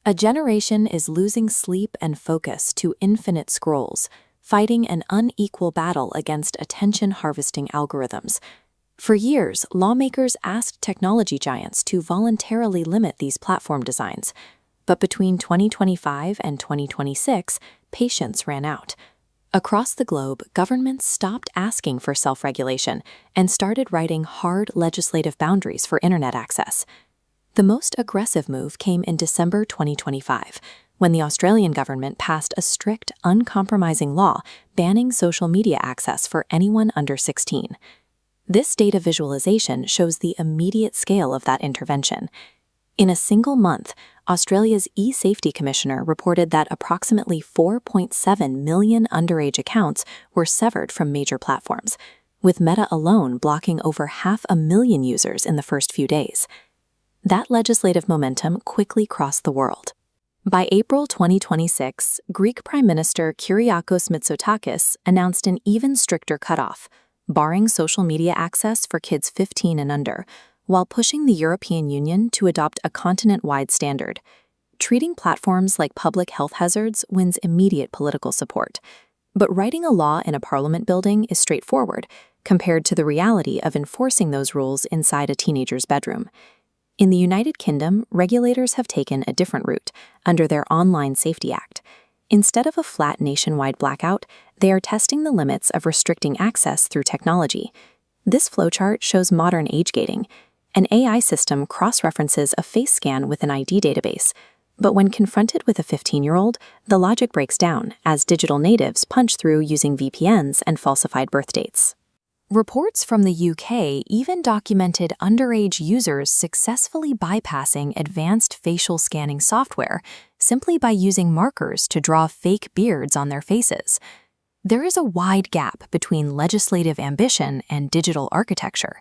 A generation is losing sleep and focus to infinite scrolls, fighting an unequal battle against attention-harvesting algorithms. For years, lawmakers asked technology giants to voluntarily limit these platform designs. But between 2025 and 2026, patience ran out. Across the globe, governments stopped asking for self-regulation and started writing hard legislative boundaries for internet access. The most aggressive move came in December 2025, when the Australian government passed a strict, uncompromising law banning social media access for anyone under 16. This data visualization shows the immediate scale of that intervention. In a single month, Australia's e-safety commissioner reported that approximately 4.7 million underage accounts were severed from major platforms, with Meta alone blocking over 500,000 users in the first few days. That legislative momentum quickly crossed the world. By April 2026, Greek Prime Minister Kyriakos Mitsotakis announced an even stricter cutoff, barring social media access for kids 15 and under, while pushing the European Union to adopt a continent-wide standard. Treating platforms like public health hazards wins immediate political support. But writing a law in a parliament building is straightforward, compared to the reality of enforcing those rules inside a teenager's bedroom. In the United Kingdom, regulators have taken a different route under their Online Safety Act. Instead of a flat nationwide blackout, they are testing the limits of restricting access through technology. This flowchart shows modern age gating. An AI system cross-references a face scan with an ID database, but when confronted with a 15-year-old, the logic breaks down as digital natives punch through using VPNs and falsified birth dates. Reports from the UK even documented underage users successfully bypassing advanced facial scanning software simply by using markers to draw fake beards on their faces. There is a wide gap between legislative ambition and digital architecture.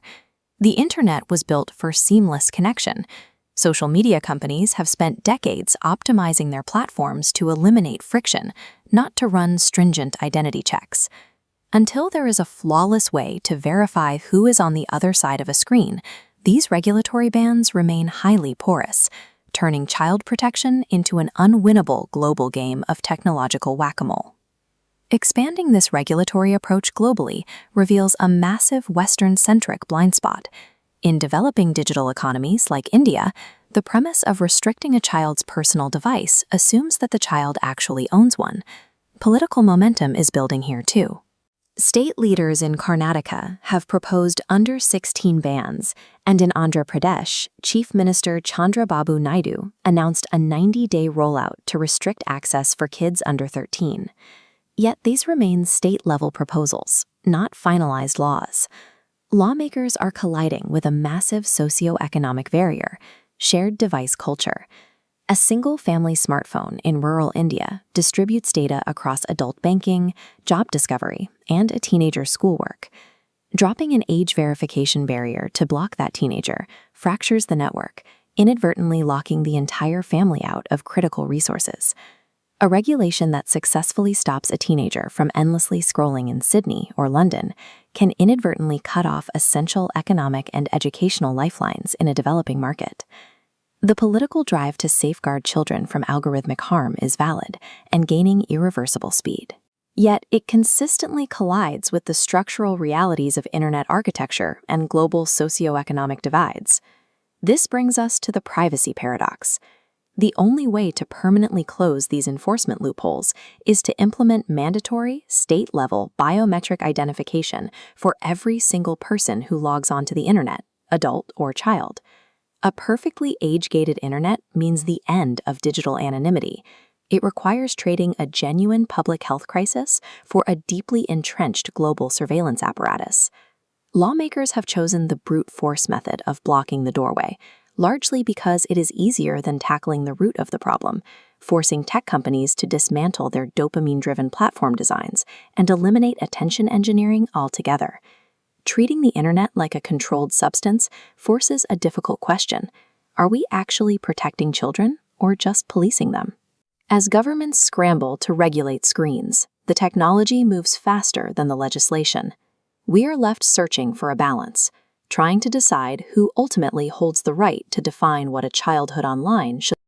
The internet was built for seamless connection. Social media companies have spent decades optimizing their platforms to eliminate friction, not to run stringent identity checks. Until there is a flawless way to verify who is on the other side of a screen, these regulatory bans remain highly porous, turning child protection into an unwinnable global game of technological whack-a-mole. Expanding this regulatory approach globally reveals a massive Western-centric blind spot. In developing digital economies like India, the premise of restricting a child's personal device assumes that the child actually owns one. Political momentum is building here too. State leaders in Karnataka have proposed under-16 bans, and in Andhra Pradesh, Chief Minister Chandrababu Naidu announced a 90-day rollout to restrict access for kids under 13. Yet these remain state-level proposals, not finalized laws. Lawmakers are colliding with a massive socioeconomic barrier: shared device culture. A single-family smartphone in rural India distributes data across adult banking, job discovery, and a teenager's schoolwork. Dropping an age verification barrier to block that teenager fractures the network, inadvertently locking the entire family out of critical resources. A regulation that successfully stops a teenager from endlessly scrolling in Sydney or London can inadvertently cut off essential economic and educational lifelines in a developing market. The political drive to safeguard children from algorithmic harm is valid and gaining irreversible speed. Yet it consistently collides with the structural realities of internet architecture and global socioeconomic divides. This brings us to the privacy paradox. The only way to permanently close these enforcement loopholes is to implement mandatory, state-level biometric identification for every single person who logs onto the internet, adult or child. A perfectly age-gated internet means the end of digital anonymity. It requires trading a genuine public health crisis for a deeply entrenched global surveillance apparatus. Lawmakers have chosen the brute force method of blocking the doorway, largely because it is easier than tackling the root of the problem, forcing tech companies to dismantle their dopamine-driven platform designs and eliminate attention engineering altogether. Treating the internet like a controlled substance forces a difficult question. Are we actually protecting children or just policing them? As governments scramble to regulate screens, the technology moves faster than the legislation. We are left searching for a balance, trying to decide who ultimately holds the right to define what a childhood online should